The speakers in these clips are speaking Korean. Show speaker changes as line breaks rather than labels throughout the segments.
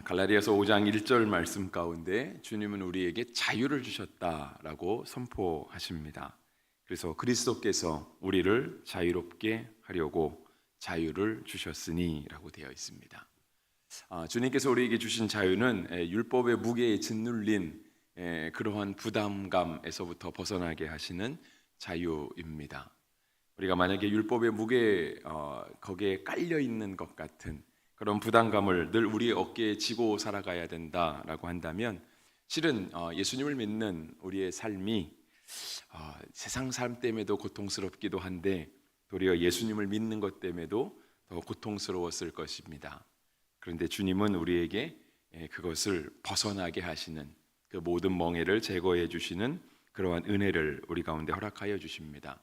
갈라디아서 5장 1절 말씀 가운데 주님은 우리에게 자유를 주셨다라고 선포하십니다. 그래서 그리스도께서 우리를 자유롭게 하려고 자유를 주셨으니라고 되어 있습니다. 주님께서 우리에게 주신 자유는 율법의 무게에 짓눌린 그러한 부담감에서부터 벗어나게 하시는 자유입니다. 우리가 만약에 율법의 무게에 거기에 깔려 있는 것 같은 그런 부담감을 늘 우리의 어깨에 지고 살아가야 된다라고 한다면 실은 예수님을 믿는 우리의 삶이 세상 삶 때문에도 고통스럽기도 한데 도리어 예수님을 믿는 것 때문에도 더 고통스러웠을 것입니다. 그런데 주님은 우리에게 그것을 벗어나게 하시는 그 모든 멍에를 제거해 주시는 그러한 은혜를 우리 가운데 허락하여 주십니다.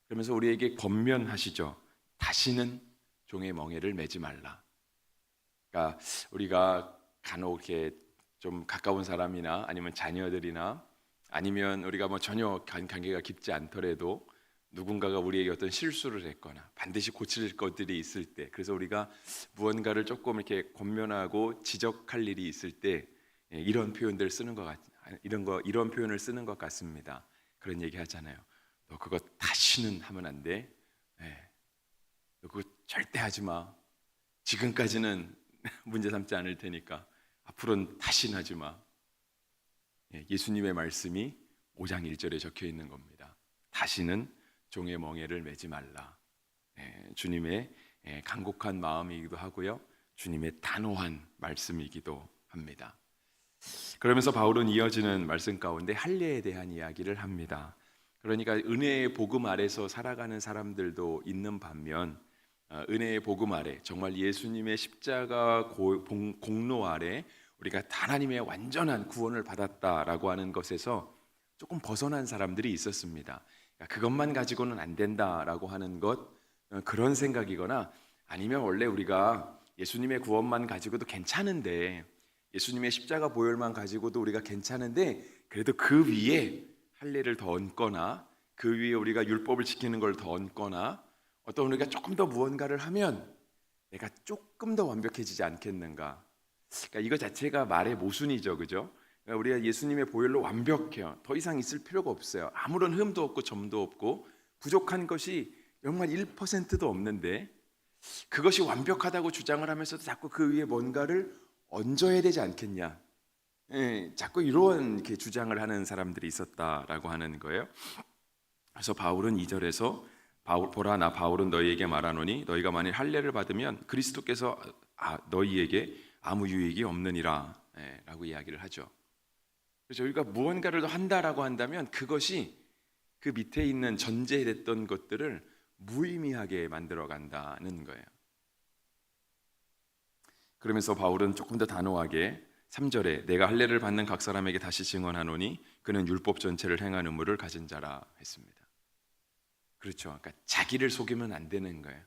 그러면서 우리에게 권면하시죠. 다시는 종의 멍에를 매지 말라. 그러니까 우리가 간혹 이렇게 좀 가까운 사람이나 아니면 자녀들이나 아니면 우리가 뭐 전혀 관계가 깊지 않더라도 누군가가 우리에게 어떤 실수를 했거나 반드시 고칠 것들이 있을 때, 그래서 우리가 무언가를 조금 이렇게 권면하고 지적할 일이 있을 때 이런 표현들을 쓰는 것 같, 이런 표현을 쓰는 것 같습니다. 그런 얘기 하잖아요. 너 그거 다시는 하면 안 돼. 너 그거 절대 하지 마. 지금까지는 문제 삼지 않을 테니까 앞으로는 다시는 하지 마. 예수님의 말씀이 5장 1절에 적혀 있는 겁니다. 다시는 종의 멍에를 매지 말라. 주님의 간곡한 마음이기도 하고요, 주님의 단호한 말씀이기도 합니다. 그러면서 바울은 이어지는 말씀 가운데 할례에 대한 이야기를 합니다. 그러니까 은혜의 복음 아래서 살아가는 사람들도 있는 반면 은혜의 복음 아래, 정말 예수님의 십자가 공로 아래 우리가 하나님의 완전한 구원을 받았다라고 하는 것에서 조금 벗어난 사람들이 있었습니다. 그것만 가지고는 안 된다라고 하는 것, 그런 생각이거나 아니면 원래 우리가 예수님의 구원만 가지고도 괜찮은데, 예수님의 십자가 보혈만 가지고도 우리가 괜찮은데 그래도 그 위에 할례를 더 얹거나 그 위에 우리가 율법을 지키는 걸 더 얹거나 어떤 우리가 조금 더 무언가를 하면 내가 조금 더 완벽해지지 않겠는가. 그러니까 이거 자체가 말의 모순이죠, 그죠? 그러니까 우리가 예수님의 보혈로 완벽해요. 더 이상 있을 필요가 없어요. 아무런 흠도 없고 점도 없고 부족한 것이 정말 1%도 없는데 그것이 완벽하다고 주장을 하면서도 자꾸 그 위에 뭔가를 얹어야 되지 않겠냐. 자꾸 이런 이렇게 주장을 하는 사람들이 있었다라고 하는 거예요. 그래서 바울은 2절에서 보라, 나 바울은 너희에게 말하노니 너희가 만일 할례를 받으면 그리스도께서 너희에게 아무 유익이 없느니라 라고 이야기를 하죠. 그래서 저희가 무언가를 더 한다라고 한다면 그것이 그 밑에 있는 전제됐던 것들을 무의미하게 만들어 간다는 거예요. 그러면서 바울은 조금 더 단호하게 3절에 내가 할례를 받는 각 사람에게 다시 증언하노니 그는 율법 전체를 행하는 의무를 가진 자라 했습니다. 그렇죠. 그러니까 자기를 속이면 안 되는 거예요.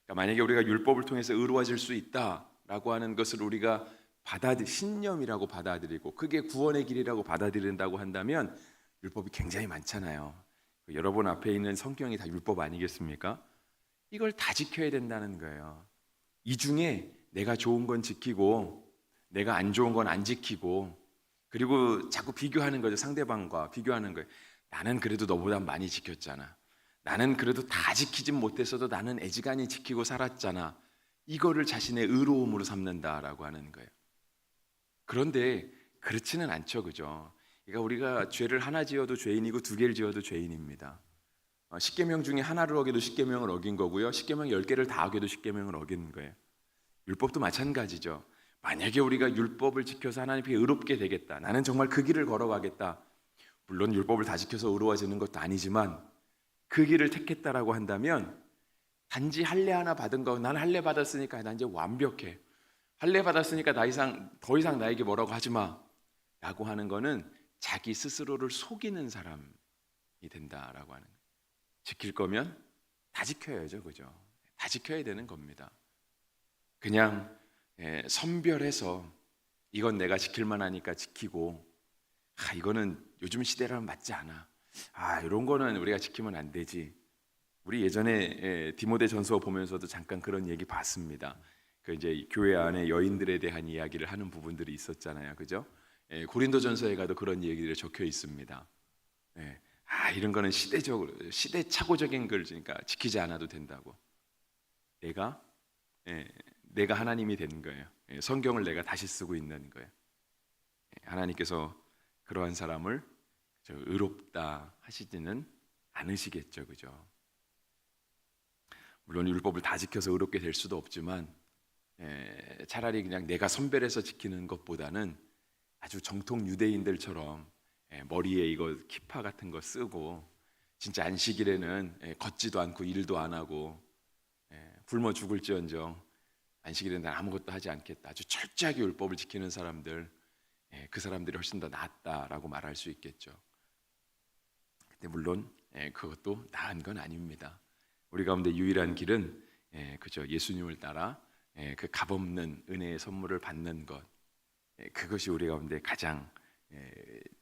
그러니까 만약에 우리가 율법을 통해서 의로워질 수 있다라고 하는 것을 우리가 신념이라고 받아들이고 그게 구원의 길이라고 받아들인다고 한다면 율법이 굉장히 많잖아요. 여러분 앞에 있는 성경이 다 율법 아니겠습니까? 이걸 다 지켜야 된다는 거예요. 이 중에 내가 좋은 건 지키고 내가 안 좋은 건 안 지키고, 그리고 자꾸 비교하는 거죠. 상대방과 비교하는 거예요. 나는 그래도 너보다 많이 지켰잖아. 나는 그래도 다 지키진 못했어도 나는 애지간히 지키고 살았잖아. 이거를 자신의 의로움으로 삼는다라고 하는 거예요. 그런데 그렇지는 않죠, 그죠? 그러니까 우리가 죄를 하나 지어도 죄인이고 두 개를 지어도 죄인입니다. 10계명 중에 하나를 어겨도 10계명을 어긴 거고요, 10계명 10개를 다 어겨도 10계명을 어긴 거예요. 율법도 마찬가지죠. 만약에 우리가 율법을 지켜서 하나님께 의롭게 되겠다, 나는 정말 그 길을 걸어가겠다. 물론 율법을 다 지켜서 의로워지는 것도 아니지만 그 길을 택했다라고 한다면 단지 할례 하나 받은 거, 나는 할례 받았으니까 나 이제 완벽해, 할례 받았으니까 더 이상 나에게 뭐라고 하지 마 라고 하는 거는 자기 스스로를 속이는 사람이 된다라고 하는 거예요. 지킬 거면 다 지켜야죠, 그죠? 다 지켜야 되는 겁니다. 그냥 선별해서 이건 내가 지킬 만하니까 지키고, 이거는 요즘 시대랑 맞지 않아, 이런 거는 우리가 지키면 안 되지. 우리 예전에 디모데 전서 보면서도 잠깐 그런 얘기 봤습니다. 그 이제 교회 안에 여인들에 대한 이야기를 하는 부분들이 있었잖아요, 그죠? 고린도전서에 가도 그런 얘기들이 적혀 있습니다. 이런 거는 시대적으로 시대착오적인 글이니까 지키지 않아도 된다고. 내가 내가 하나님이 된 거예요. 성경을 내가 다시 쓰고 있는 거예요. 하나님께서 그러한 사람을 의롭다 하시지는 않으시겠죠, 그죠? 물론 율법을 다 지켜서 의롭게 될 수도 없지만 차라리 그냥 내가 선별해서 지키는 것보다는 아주 정통 유대인들처럼 머리에 이거 키파 같은 거 쓰고 진짜 안식일에는 걷지도 않고 일도 안 하고 굶어 죽을지언정 안식일에는 난 아무것도 하지 않겠다. 아주 철저하게 율법을 지키는 사람들, 그 사람들이 훨씬 더 낫다라고 말할 수 있겠죠. 근데 물론 그것도 나은 건 아닙니다. 우리 가운데 유일한 길은 그죠, 예수님을 따라 그 값없는 은혜의 선물을 받는 것, 그것이 우리 가운데 가장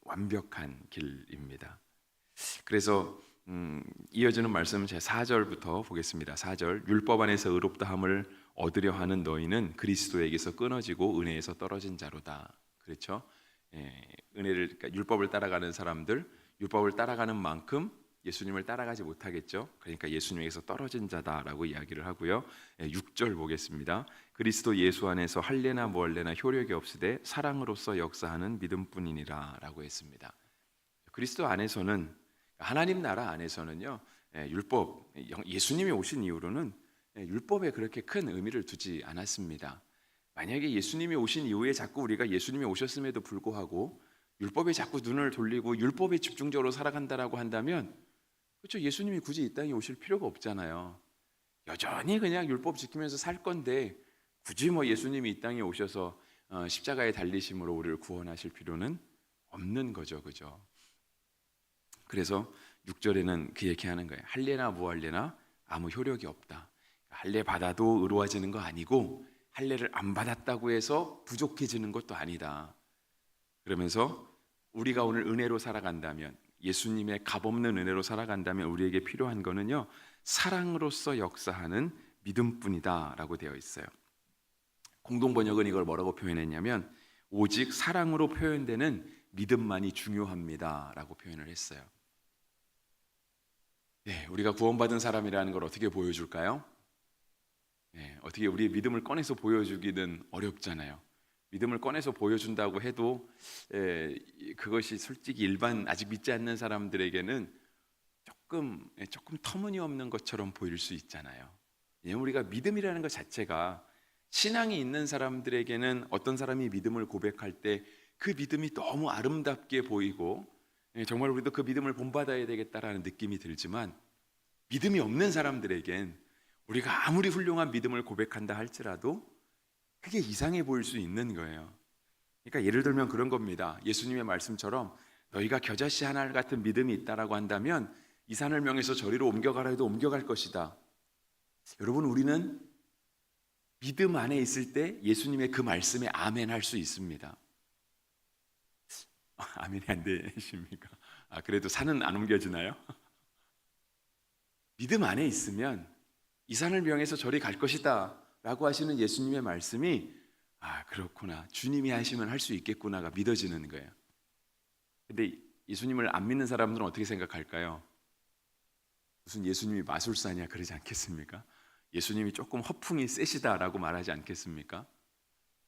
완벽한 길입니다. 그래서 이어지는 말씀 제 4절부터 보겠습니다. 4절, 율법 안에서 의롭다함을 얻으려 하는 너희는 그리스도에게서 끊어지고 은혜에서 떨어진 자로다. 그렇죠? 은혜를, 그러니까 율법을 따라가는 사람들, 율법을 따라가는 만큼 예수님을 따라가지 못하겠죠. 그러니까 예수님에게서 떨어진 자다라고 이야기를 하고요. 6절 보겠습니다. 그리스도 예수 안에서 할례나 무할례나 효력이 없으되 사랑으로서 역사하는 믿음뿐이니라 라고 했습니다. 그리스도 안에서는, 하나님 나라 안에서는요, 율법, 예수님이 오신 이후로는 율법에 그렇게 큰 의미를 두지 않았습니다. 만약에 예수님이 오신 이후에 자꾸 우리가 예수님이 오셨음에도 불구하고 율법에 자꾸 눈을 돌리고 율법에 집중적으로 살아간다라고 한다면, 그렇죠, 예수님이 굳이 이 땅에 오실 필요가 없잖아요. 여전히 그냥 율법 지키면서 살 건데 굳이 뭐 예수님이 이 땅에 오셔서 십자가에 달리심으로 우리를 구원하실 필요는 없는 거죠, 그죠? 그래서 6절에는 그 얘기하는 거예요. 할례나 무할례나 아무 효력이 없다. 할례 받아도 의로워지는 거 아니고 할례를 안 받았다고 해서 부족해지는 것도 아니다. 그러면서 우리가 오늘 은혜로 살아간다면, 예수님의 값없는 은혜로 살아간다면 우리에게 필요한 거는요, 사랑으로서 역사하는 믿음뿐이다 라고 되어 있어요. 공동번역은 이걸 뭐라고 표현했냐면, 오직 사랑으로 표현되는 믿음만이 중요합니다 라고 표현을 했어요. 우리가 구원받은 사람이라는 걸 어떻게 보여줄까요? 어떻게 우리의 믿음을 꺼내서 보여주기는 어렵잖아요. 믿음을 꺼내서 보여준다고 해도 그것이 솔직히 일반 아직 믿지 않는 사람들에게는 조금 터무니없는 것처럼 보일 수 있잖아요. 왜냐하면 우리가 믿음이라는 것 자체가, 신앙이 있는 사람들에게는 어떤 사람이 믿음을 고백할 때 그 믿음이 너무 아름답게 보이고 정말 우리도 그 믿음을 본받아야 되겠다라는 느낌이 들지만, 믿음이 없는 사람들에겐 우리가 아무리 훌륭한 믿음을 고백한다 할지라도 그게 이상해 보일 수 있는 거예요. 그러니까 예를 들면 그런 겁니다. 예수님의 말씀처럼 너희가 겨자씨 하나 같은 믿음이 있다라고 한다면 이 산을 명해서 저리로 옮겨가라 해도 옮겨갈 것이다. 여러분, 우리는 믿음 안에 있을 때 예수님의 그 말씀에 아멘 할 수 있습니다. 아멘이 안 되십니까? 그래도 산은 안 옮겨지나요? 믿음 안에 있으면 이 산을 명해서 저리 갈 것이다 라고 하시는 예수님의 말씀이, 그렇구나, 주님이 하시면 할 수 있겠구나가 믿어지는 거예요. 근데 예수님을 안 믿는 사람들은 어떻게 생각할까요? 무슨 예수님이 마술사냐 그러지 않겠습니까? 예수님이 조금 허풍이 세시다라고 말하지 않겠습니까?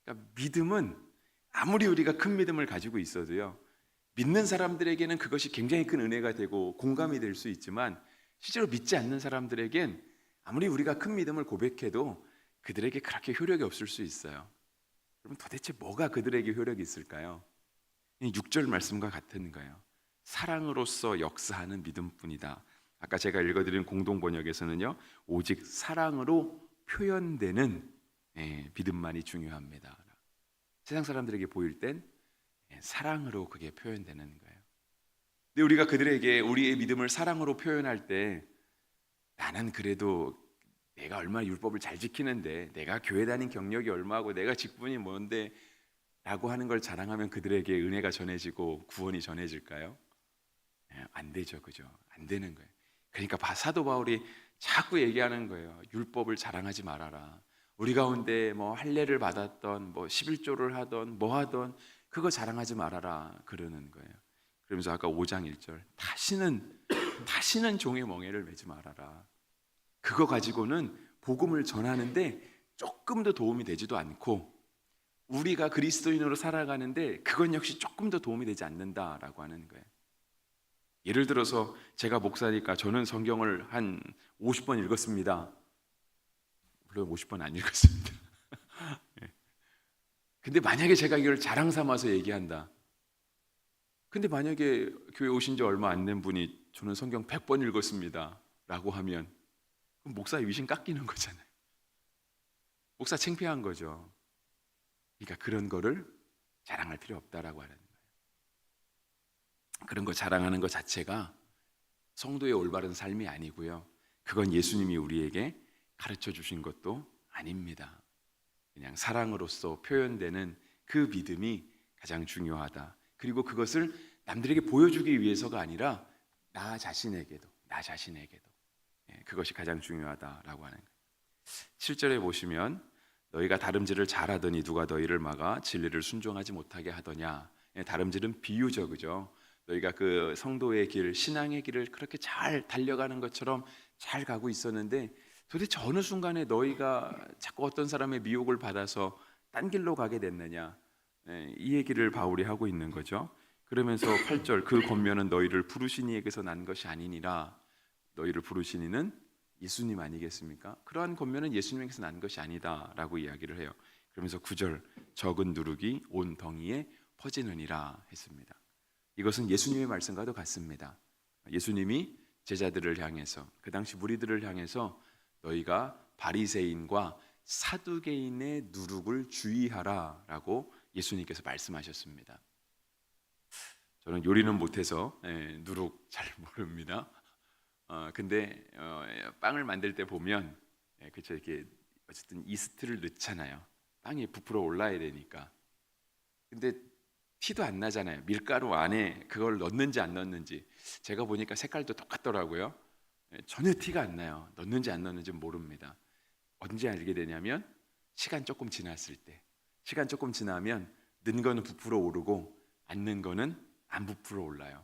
그러니까 믿음은 아무리 우리가 큰 믿음을 가지고 있어도요, 믿는 사람들에게는 그것이 굉장히 큰 은혜가 되고 공감이 될 수 있지만, 실제로 믿지 않는 사람들에겐 아무리 우리가 큰 믿음을 고백해도 그들에게 그렇게 효력이 없을 수 있어요. 그럼 도대체 뭐가 그들에게 효력이 있을까요? 6절 말씀과 같은 거예요. 사랑으로서 역사하는 믿음뿐이다. 아까 제가 읽어드린 공동번역에서는요, 오직 사랑으로 표현되는 믿음만이 중요합니다. 세상 사람들에게 보일 땐 사랑으로 그게 표현되는 거예요. 근데 우리가 그들에게 우리의 믿음을 사랑으로 표현할 때, 나는 그래도 내가 얼마나 율법을 잘 지키는데, 내가 교회 다닌 경력이 얼마고, 내가 직분이 뭔데 라고 하는 걸 자랑하면 그들에게 은혜가 전해지고 구원이 전해질까요? 안 되죠, 그죠? 안 되는 거예요. 그러니까 사도 바울이 자꾸 얘기하는 거예요. 율법을 자랑하지 말아라. 우리 가운데 뭐 할례를 받았던 뭐 11조를 하던 뭐 하던 그거 자랑하지 말아라 그러는 거예요. 그러면서 아까 5장 1절 다시는 종의 멍에를 매지 말아라. 그거 가지고는 복음을 전하는데 조금도 도움이 되지도 않고 우리가 그리스도인으로 살아가는데 그건 역시 조금도 도움이 되지 않는다라고 하는 거예요. 예를 들어서 제가 목사니까 저는 성경을 한 50번 읽었습니다. 물론 50번 안 읽었습니다. 근데 만약에 제가 이걸 자랑 삼아서 얘기한다. 근데 만약에 교회 오신 지 얼마 안 된 분이 저는 성경 100번 읽었습니다 라고 하면 그럼 목사의 위신 깎이는 거잖아요. 목사 창피한 거죠. 그러니까 그런 거를 자랑할 필요 없다라고 하는 거예요. 그런 거 자랑하는 것 자체가 성도의 올바른 삶이 아니고요. 그건 예수님이 우리에게 가르쳐 주신 것도 아닙니다. 그냥 사랑으로서 표현되는 그 믿음이 가장 중요하다. 그리고 그것을 남들에게 보여주기 위해서가 아니라 나 자신에게도 그것이 가장 중요하다라고 하는 거예요. 7절에 보시면 너희가 다름질을 잘하더니 누가 너희를 막아 진리를 순종하지 못하게 하더냐. 다름질은 비유죠, 그죠? 너희가 그 성도의 길, 신앙의 길을 그렇게 잘 달려가는 것처럼 잘 가고 있었는데 도대체 어느 순간에 너희가 자꾸 어떤 사람의 미혹을 받아서 딴 길로 가게 됐느냐. 이 얘기를 바울이 하고 있는 거죠. 그러면서 8절 그 권면은 너희를 부르신 이에게서 난 것이 아니니라. 너희를 부르신 이는 예수님 아니겠습니까? 그러한 권면은 예수님에게서 난 것이 아니다라고 이야기를 해요. 그러면서 9절 적은 누룩이 온 덩이에 퍼지느니라 했습니다. 이것은 예수님의 말씀과도 같습니다. 예수님이 제자들을 향해서 그 당시 무리들을 향해서 너희가 바리새인과 사두개인의 누룩을 주의하라라고 예수님께서 말씀하셨습니다. 저는 요리는 못해서 누룩 잘 모릅니다. 근데 빵을 만들 때 보면 그렇죠, 이렇게 어쨌든 이스트를 넣잖아요. 빵이 부풀어 올라야 되니까. 근데 티도 안 나잖아요. 밀가루 안에 그걸 넣는지 안 넣는지. 제가 보니까 색깔도 똑같더라고요. 전혀 티가 안 나요. 넣는지 안 넣는지 모릅니다. 언제 알게 되냐면 시간 조금 지났을 때. 시간 조금 지나면 넣은 거는 부풀어 오르고 안 넣은 거는 안 부풀어 올라요.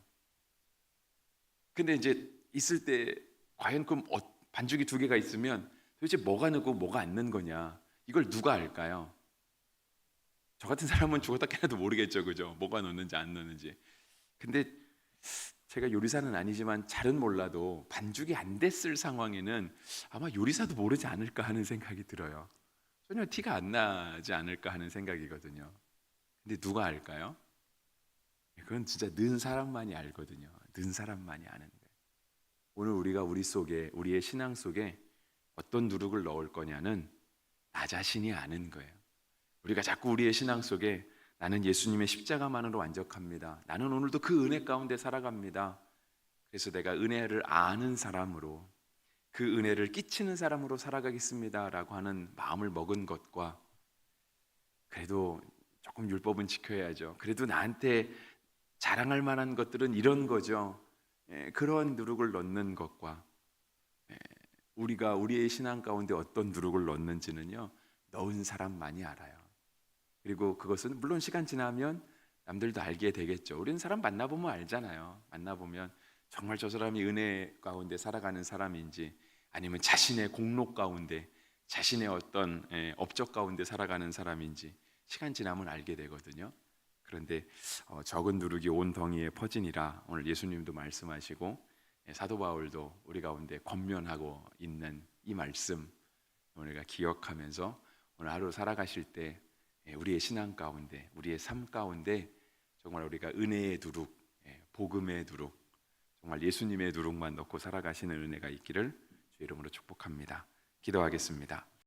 근데 이제 있을 때 과연 그럼 반죽이 두 개가 있으면 도대체 뭐가 넣고 뭐가 안 넣은 거냐, 이걸 누가 알까요? 저 같은 사람은 죽었다 깨나도 모르겠죠, 그죠? 뭐가 넣는지 안 넣는지. 근데 제가 요리사는 아니지만 잘은 몰라도 반죽이 안 됐을 상황에는 아마 요리사도 모르지 않을까 하는 생각이 들어요. 전혀 티가 안 나지 않을까 하는 생각이거든요. 근데 누가 알까요? 그건 진짜 는 사람만이 알거든요. 는 사람만이 아는 거예요. 오늘 우리가 우리 속에, 우리의 신앙 속에 어떤 누룩을 넣을 거냐는 나 자신이 아는 거예요. 우리가 자꾸 우리의 신앙 속에 나는 예수님의 십자가만으로 만족합니다. 나는 오늘도 그 은혜 가운데 살아갑니다. 그래서 내가 은혜를 아는 사람으로, 그 은혜를 끼치는 사람으로 살아가겠습니다 라고 하는 마음을 먹은 것과, 그래도 조금 율법은 지켜야죠, 그래도 나한테 자랑할 만한 것들은 이런 거죠, 그런 누룩을 넣는 것과, 우리가 우리의 신앙 가운데 어떤 누룩을 넣는지는요 넣은 사람만이 알아요. 그리고 그것은 물론 시간 지나면 남들도 알게 되겠죠. 우리는 사람 만나보면 알잖아요. 만나보면 정말 저 사람이 은혜 가운데 살아가는 사람인지, 아니면 자신의 공로 가운데, 자신의 어떤 업적 가운데 살아가는 사람인지 시간 지나면 알게 되거든요. 그런데 적은 누룩이 온 덩이에 퍼지니라, 오늘 예수님도 말씀하시고 사도 바울도 우리 가운데 권면하고 있는 이 말씀, 우리가 기억하면서 오늘 하루 살아가실 때 우리의 신앙 가운데, 우리의 삶 가운데 정말 우리가 은혜의 누룩, 복음의 누룩, 정말 예수님의 누룩만 넣고 살아가시는 은혜가 있기를 주 이름으로 축복합니다. 기도하겠습니다.